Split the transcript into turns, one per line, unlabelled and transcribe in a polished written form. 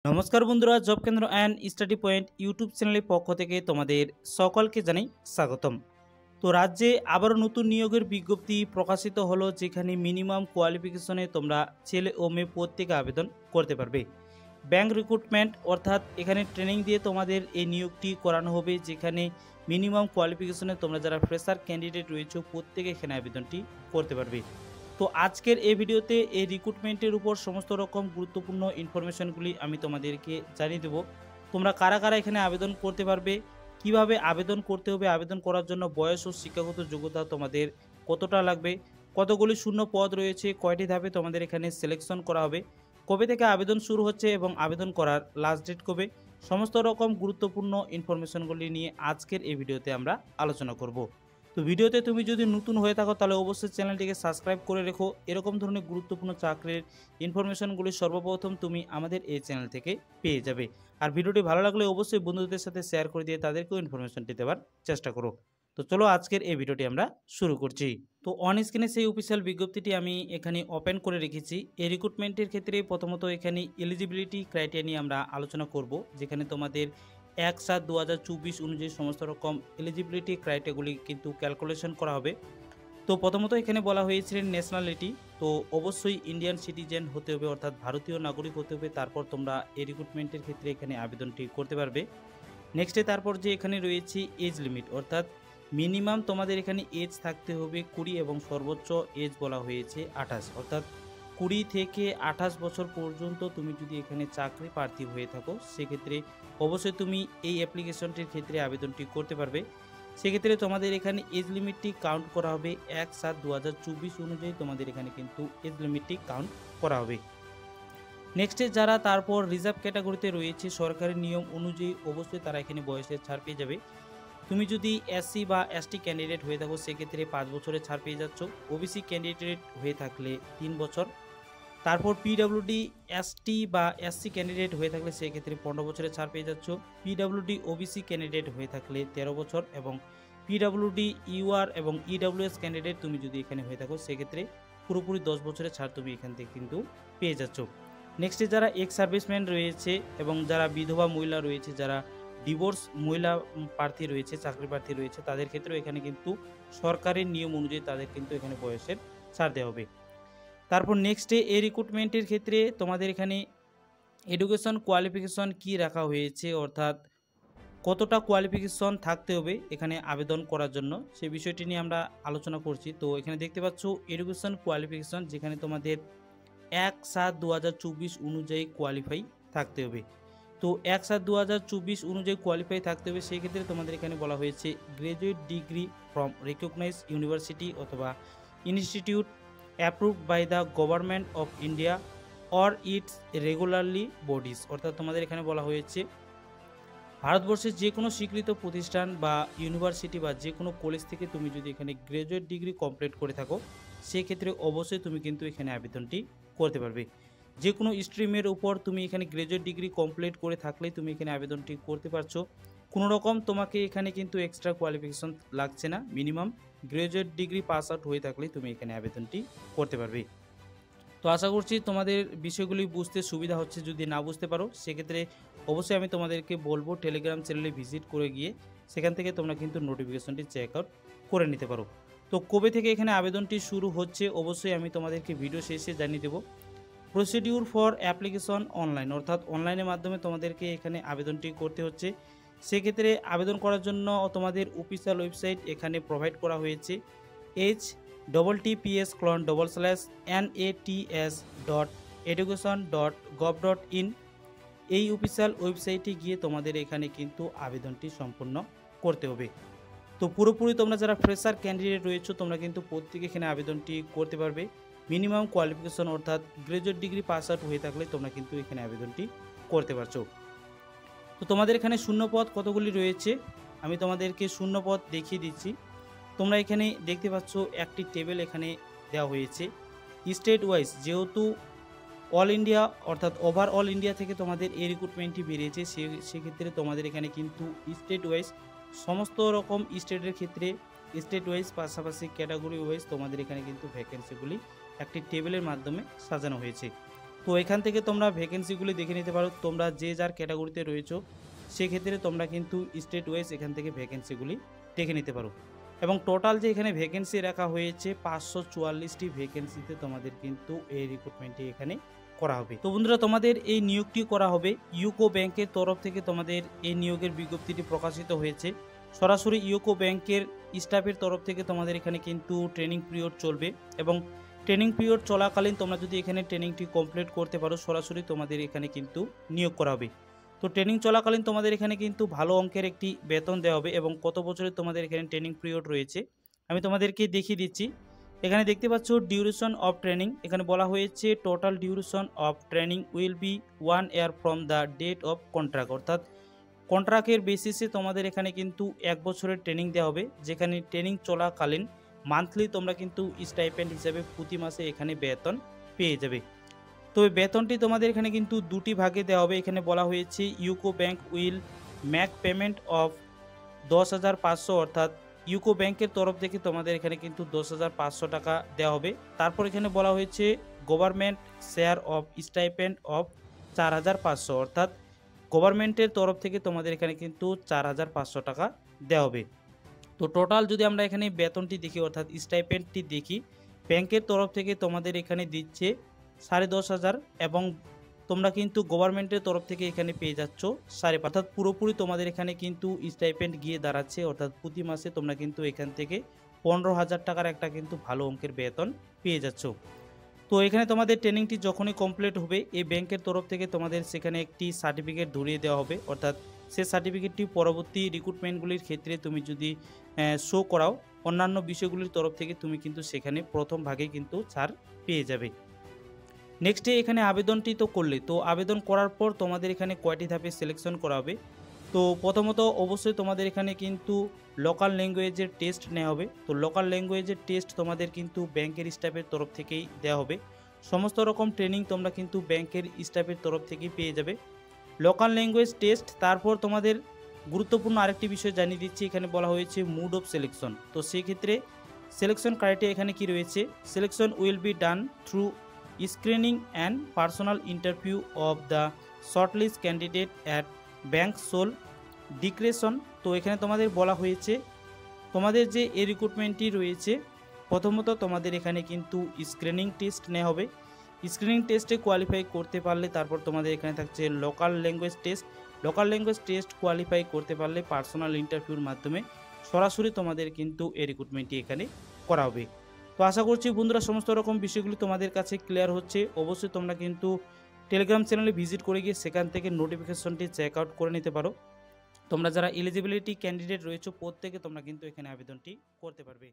নমস্কার বন্ধুরা, জব কেন্দ্র অ্যান্ড স্টাডি পয়েন্ট ইউটিউব চ্যানেলের পক্ষ থেকে তোমাদের সকলকে জানাই স্বাগতম। তো রাজ্যে আবারও নতুন নিয়োগের বিজ্ঞপ্তি প্রকাশিত হলো, যেখানে মিনিমাম কোয়ালিফিকেশনে তোমরা ছেলে ও মেয়ে প্রত্যেকে আবেদন করতে পারবে। ব্যাংক রিক্রুটমেন্ট অর্থাৎ এখানে ট্রেনিং দিয়ে তোমাদের এই নিয়োগটি করানো হবে, যেখানে মিনিমাম কোয়ালিফিকেশনে তোমরা যারা ফ্রেশার ক্যান্ডিডেট রয়েছে প্রত্যেকে এখানে আবেদনটি করতে পারবে। তো আজকের এই ভিডিওতে এই রিক্রুটমেন্টের উপর সমস্ত রকম গুরুত্বপূর্ণ ইনফরমেশনগুলি আমি তোমাদেরকে জানিয়ে দেবো। তোমরা কারা কারা এখানে আবেদন করতে পারবে, কিভাবে আবেদন করতে হবে, আবেদন করার জন্য বয়স ও শিক্ষাগত যোগ্যতা তোমাদের কতটা লাগবে, কতগুলি শূন্য পদ রয়েছে, কয়টি ধাপে তোমাদের এখানে সিলেকশন করা হবে, কবে থেকে আবেদন শুরু হচ্ছে এবং আবেদন করার লাস্ট ডেট কবে, সমস্ত রকম গুরুত্বপূর্ণ ইনফরমেশনগুলি নিয়ে আজকের এই ভিডিওতে আমরা আলোচনা করব। তো ভিডিওতে তুমি যদি নতুন হয়ে থাকো তাহলে অবশ্যই চ্যানেলটিকে সাবস্ক্রাইব করে রেখো। এরকম ধরনের গুরুত্বপূর্ণ চাকরির ইনফরমেশনগুলি সর্বপ্রথম তুমি আমাদের এই চ্যানেল থেকে পেয়ে যাবে। আর ভিডিওটি ভালো লাগলে অবশ্যই বন্ধুদের সাথে শেয়ার করে দিয়ে তাদেরকেও ইনফরমেশনটি দেওয়ার চেষ্টা করো। তো চলো আজকের এই ভিডিওটি আমরা শুরু করছি। তো অন স্ক্রিনে সেই অফিসিয়াল বিজ্ঞপ্তিটি আমি এখানে ওপেন করে রেখেছি। এই রিক্রুটমেন্টের ক্ষেত্রে প্রথমত এখানে এলিজিবিলিটি ক্রাইটেরিয়া নিয়ে আমরা আলোচনা করব, যেখানে তোমাদের 1/7/2024 অনুযায়ী সমস্ত রকম এলিজিবিলিটি ক্রাইটেরিয়াগুলি কিন্তু ক্যালকুলেশন করা হবে। তো প্রথমত এখানে বলা হয়েছে ন্যাশনালিটি, তো অবশ্যই ইন্ডিয়ান সিটিজেন হতে হবে, অর্থাৎ ভারতীয় নাগরিক হতে হবে, তারপর তোমরা এই রিক্রুটমেন্টের ক্ষেত্রে এখানে আবেদনটি করতে পারবে। নেক্সটে তারপর যে এখানে রয়েছে এজ লিমিট, অর্থাৎ মিনিমাম তোমাদের এখানে এজ থাকতে হবে 20 এবং সর্বোচ্চ এজ বলা হয়েছে 28, অর্থাৎ 20 থেকে 28 বছর পর্যন্ত তুমি যদি এখানে চাকরি প্রার্থী হয়ে থাকো সেক্ষেত্রে অবশ্যই তুমি এই অ্যাপ্লিকেশনটির ক্ষেত্রে আবেদনটি করতে পারবে। সেক্ষেত্রে তোমাদের এখানে এজ লিমিটটি কাউন্ট করা হবে 1/7/2024 অনুযায়ী, তোমাদের এখানে কিন্তু এজ লিমিটটি কাউন্ট করা হবে। নেক্সটে যারা তারপর রিজার্ভ ক্যাটাগরিতে রয়েছে সরকারি নিয়ম অনুযায়ী অবশ্যই তারা এখানে বয়সের ছাড় পেয়ে যাবে। তুমি যদি এসসি বা এসটি ক্যান্ডিডেট হয়ে থাকো সেক্ষেত্রে 5 বছরের ছাড় পেয়ে যাচ্ছ। ওবিসি ক্যান্ডিডেট হয়ে থাকলে 3 বছর। তারপর পিডব্লিউডি এসটি বা এসসি ক্যান্ডিডেট হয়ে থাকলে সেক্ষেত্রে 15 বছরের ছাড় পেয়ে যাচ্ছ। পিডব্লিউডি ওবিসি ক্যান্ডিডেট হয়ে থাকলে 13 বছর এবং পিডব্লিউডি ইউআর এবং ইডব্লিউএস ক্যান্ডিডেট তুমি যদি এখানে হয়ে থাকো সেক্ষেত্রে পুরোপুরি 10 বছরের ছাড় তুমি এখান থেকে কিন্তু পেয়ে যাচ্ছ। নেক্সটে যারা এক্স সার্ভিসম্যান রয়েছে এবং যারা বিধবা মহিলা রয়েছে, যারা ডিভোর্স মহিলা প্রার্থী রয়েছে, চাকরি প্রার্থী রয়েছে, তাদের ক্ষেত্রেও এখানে কিন্তু সরকারের নিয়ম অনুযায়ী তাদের কিন্তু এখানে বয়সের ছাড় দেওয়া হবে। তারপর নেক্সটে এই রিক্রুটমেন্টের ক্ষেত্রে তোমাদের এখানে এডুকেশন কোয়ালিফিকেশন কি রাখা হয়েছে, অর্থাৎ কতটা কোয়ালিফিকেশন থাকতে হবে এখানে আবেদন করার জন্য, সেই বিষয়টি নিয়ে আমরা আলোচনা করছি। তো এখানে দেখতে পাচ্ছ এডুকেশন কোয়ালিফিকেশন, যেখানে তোমাদের 1/7/2024 অনুযায়ী কোয়ালিফাই থাকতে হবে। তো 1/7/2024 অনুযায়ী কোয়ালিফাই থাকতে হবে, সেই ক্ষেত্রে তোমাদের এখানে বলা হয়েছে graduate degree from recognize university অথবা institute approved by the government of India or its regularly bodies, অর্থাৎ তোমাদের এখানে বলা হয়েছে ভারতবর্ষের যে কোনো স্বীকৃত প্রতিষ্ঠান বা ইউনিভার্সিটি বা যে কোনো কলেজ থেকে তুমি যদি এখানে গ্র্যাজুয়েট ডিগ্রি কমপ্লিট করে থাকো সেক্ষেত্রে অবশ্যই তুমি কিন্তু এখানে আবেদনটি করতে পারবে। যে কোনো স্ট্রিমের উপর তুমি এখানে গ্র্যাজুয়েট ডিগ্রি কমপ্লিট করে থাকলেই তুমি এখানে আবেদনটি করতে পারছো। কোনো রকম তোমাকে এখানে কিন্তু এক্সট্রা কোয়ালিফিকেশন লাগছে না, minimum graduate degree pass out হয়ে থাকলেই তুমি এখানে আবেদনটি করতে পারবে। তো আশা করছি তোমাদের বিষয়গুলি বুঝতে সুবিধা হচ্ছে। যদি না বুঝতে পারো সেক্ষেত্রে অবশ্যই আমি তোমাদেরকে বলবো টেলিগ্রাম চ্যানেলে ভিজিট করে গিয়ে সেখান থেকে তোমরা কিন্তু নোটিফিকেশনটি চেক আউট করে নিতে পারো। তো কবে থেকে এখানে আবেদনটি শুরু হচ্ছে অবশ্যই আমি তোমাদেরকে ভিডিও শেষে জানিয়ে দেবো। প্রসিডিউর ফর অ্যাপ্লিকেশন অনলাইন, অর্থাৎ অনলাইনের মাধ্যমে তোমাদেরকে এখানে আবেদনটি করতে হচ্ছে। সেক্ষেত্রে আবেদন করার জন্য তোমাদের অফিসিয়াল ওয়েবসাইট এখানে প্রোভাইড করা হয়েছে https://nats.education.gov.in। এই অফিসিয়াল ওয়েবসাইটে গিয়ে তোমাদের এখানে কিন্তু আবেদনটি সম্পূর্ণ করতে হবে। তো পুরোপুরি তোমরা যারা ফ্রেশার ক্যান্ডিডেট রয়েছে তোমরা কিন্তু প্রত্যেকে এখানে আবেদনটি করতে পারবে। মিনিমাম কোয়ালিফিকেশন অর্থাৎ গ্র্যাজুয়েট ডিগ্রি পাস আউট হয়ে থাকলে তোমরা কিন্তু এখানে আবেদনটি করতে পারছো। তো তোমাদের এখানে শূন্যপদ কতগুলি রয়েছে আমি তোমাদেরকে শূন্যপদ দেখিয়ে দিচ্ছি। তোমরা এখানে দেখতে পাচ্ছ একটি টেবিল এখানে দেওয়া হয়েছে স্টেট ওয়াইজ, যেহেতু অল ইন্ডিয়া অর্থাৎ ওভারঅল ইন্ডিয়া থেকে তোমাদের এই রিক্রুটমেন্টটি বেরিয়েছে সেক্ষেত্রে তোমাদের এখানে কিন্তু স্টেট ওয়াইজ সমস্ত রকম স্টেটের ক্ষেত্রে স্টেট ওয়াইজ পাশাপাশি ক্যাটাগরি ওয়াইজ তোমাদের এখানে কিন্তু ভ্যাকেন্সিগুলি একটি টেবিলের মাধ্যমে সাজানো হয়েছে। তো এখান থেকে তোমরা ভ্যাকেন্সিগুলি দেখে নিতে পারো, তোমরা যে যার ক্যাটাগরিতে রয়েছো সেক্ষেত্রে তোমরা কিন্তু স্টেট ওয়াইজ এখান থেকে ভ্যাকেন্সিগুলি দেখে নিতে পারো। এবং টোটাল যে এখানে ভ্যাকেন্সি রাখা হয়েছে 544টি ভ্যাকেন্সিতে তোমাদের কিন্তু এই রিক্রুটমেন্টটি এখানে করা হবে। তো বন্ধুরা, তোমাদের এই নিয়োগটি করা হবে ইউকো ব্যাংকের তরফ থেকে। তোমাদের এই নিয়োগের বিজ্ঞপ্তিটি প্রকাশিত হয়েছে সরাসরি ইউকো ব্যাংকের স্টাফের তরফ থেকে। তোমাদের এখানে কিন্তু ট্রেনিং পিরিয়ড চলবে এবং ট্রেনিং পিরিয়ড চলাকালীন তোমরা যদি এখানে ট্রেনিংটি কমপ্লিট করতে পারো সরাসরি তোমাদের এখানে কিন্তু নিয়োগ করা হবে। তো ট্রেনিং চলাকালীন তোমাদের এখানে কিন্তু ভালো অঙ্কের একটি বেতন দেওয়া হবে। এবং কত বছরের তোমাদের এখানে ট্রেনিং পিরিয়ড রয়েছে আমি তোমাদেরকে দেখিয়ে দিচ্ছি। এখানে দেখতে পাচ্ছ ডিউরেশন অফ ট্রেনিং, এখানে বলা হয়েছে total duration of training will be 1 year from the date of contract, অর্থাৎ কন্ট্রাক্টের বেসিসে তোমাদের এখানে কিন্তু 1 বছরের ট্রেনিং দেওয়া হবে, যেখানে ট্রেনিং চলাকালীন মান্থলি তোমরা কিন্তু স্টাইপেন্ড হিসাবে প্রতি মাসে এখানে বেতন পেয়ে যাবে। তো এই বেতনটি তোমাদের এখানে কিন্তু দুটি ভাগে দেওয়া হবে। এখানে বলা হয়েছে UCO bank will make payment of 10,500, অর্থাৎ ইউকো ব্যাংকের তরফ থেকে তোমাদের এখানে কিন্তু 10,500 টাকা দেওয়া হবে। তারপর এখানে বলা হয়েছে government share of stipend of 4,500, অর্থাৎ গভর্নমেন্টের তরফ থেকে তোমাদের এখানে কিন্তু 4,500 টাকা দেওয়া হবে। তো টোটাল যদি আমরা এখানে বেতনটি দেখি অর্থাৎ স্টাইপেন্ডটি দেখি, ব্যাংকের তরফ থেকে তোমাদের এখানে দিচ্ছে 10,500 এবং তোমরা কিন্তু গভর্নমেন্টের তরফ থেকে এখানে পেয়ে যাচ্ছ 5,500, অর্থাৎ পুরোপুরি তোমাদের এখানে কিন্তু স্টাইপেন্ড গিয়ে দাঁড়াচ্ছে, অর্থাৎ প্রতি মাসে তোমরা কিন্তু এখান থেকে 15,000 টাকার একটা কিন্তু ভালো অঙ্কের বেতন পেয়ে যাচ্ছ। তো এখানে তোমাদের ট্রেনিংটি যখনই কমপ্লিট হবে এই ব্যাংকের তরফ থেকে তোমাদের সেখানে একটি সার্টিফিকেট ধরিয়ে দেওয়া হবে, অর্থাৎ সেই সার্টিফিকেটটি পরবর্তী রিক্রুটমেন্টগুলির ক্ষেত্রে তুমি যদি শো করাও অন্যান্য বিষয়গুলির তরফ থেকে তুমি কিন্তু সেখানে প্রথম ভাগে কিন্তু ছাড় পেয়ে যাবে। নেক্সটে এখানে আবেদনটি তো করলে, তো আবেদন করার পর তোমাদের এখানে কয়টি ধাপে সিলেকশন করা হবে। তো প্রথমত অবশ্যই তোমাদের এখানে কিন্তু লোকাল ল্যাঙ্গুয়েজের টেস্ট নেওয়া হবে। তো লোকাল ল্যাঙ্গুয়েজের টেস্ট তোমাদের কিন্তু ব্যাংকের স্টাফের তরফ থেকেই দেওয়া হবে। সমস্ত রকম ট্রেনিং তোমরা কিন্তু ব্যাংকের স্টাফের তরফ থেকেই পেয়ে যাবে। লোকাল ল্যাঙ্গুয়েজ টেস্ট, তারপর তোমাদের গুরুত্বপূর্ণ আরেকটি বিষয় জানিয়ে দিচ্ছি, এখানে বলা হয়েছে মুড অফ সিলেকশন। তো সেক্ষেত্রে সিলেকশন ক্রাইটেরিয়া এখানে কি রয়েছে, selection will be done through screening and personal interview of the shortlist candidate at bank sole discretion. তো এখানে তোমাদের বলা হয়েছে তোমাদের যে এই রিক্রুটমেন্টটি রয়েছে প্রথমত তোমাদের এখানে কিন্তু স্ক্রিনিং টেস্ট নেওয়া হবে। স্ক্রিনিং টেস্টে কোয়ালিফাই করতে পারলে তারপর তোমাদের এখানে থাকছে local language test. Local language test qualify করতে পারলে পার্সোনাল ইন্টারভিউর মাধ্যমে সরাসরি তোমাদের কিন্তু এই রিক্রুটমেন্টটি এখানে করা হবে। তো আশা করছি বন্ধুরা সমস্ত রকম বিষয়গুলি তোমাদের কাছে ক্লিয়ার হচ্ছে। অবশ্যই তোমরা কিন্তু টেলিগ্রাম চ্যানেলে ভিজিট করে গিয়ে সেখান থেকে নোটিফিকেশনটি চেক আউট করে নিতে পারো। তোমরা যারা এলিজিবিলিটি ক্যান্ডিডেট রয়েছে প্রত্যেকে তোমরা কিন্তু এখানে আবেদনটি করতে পারবে।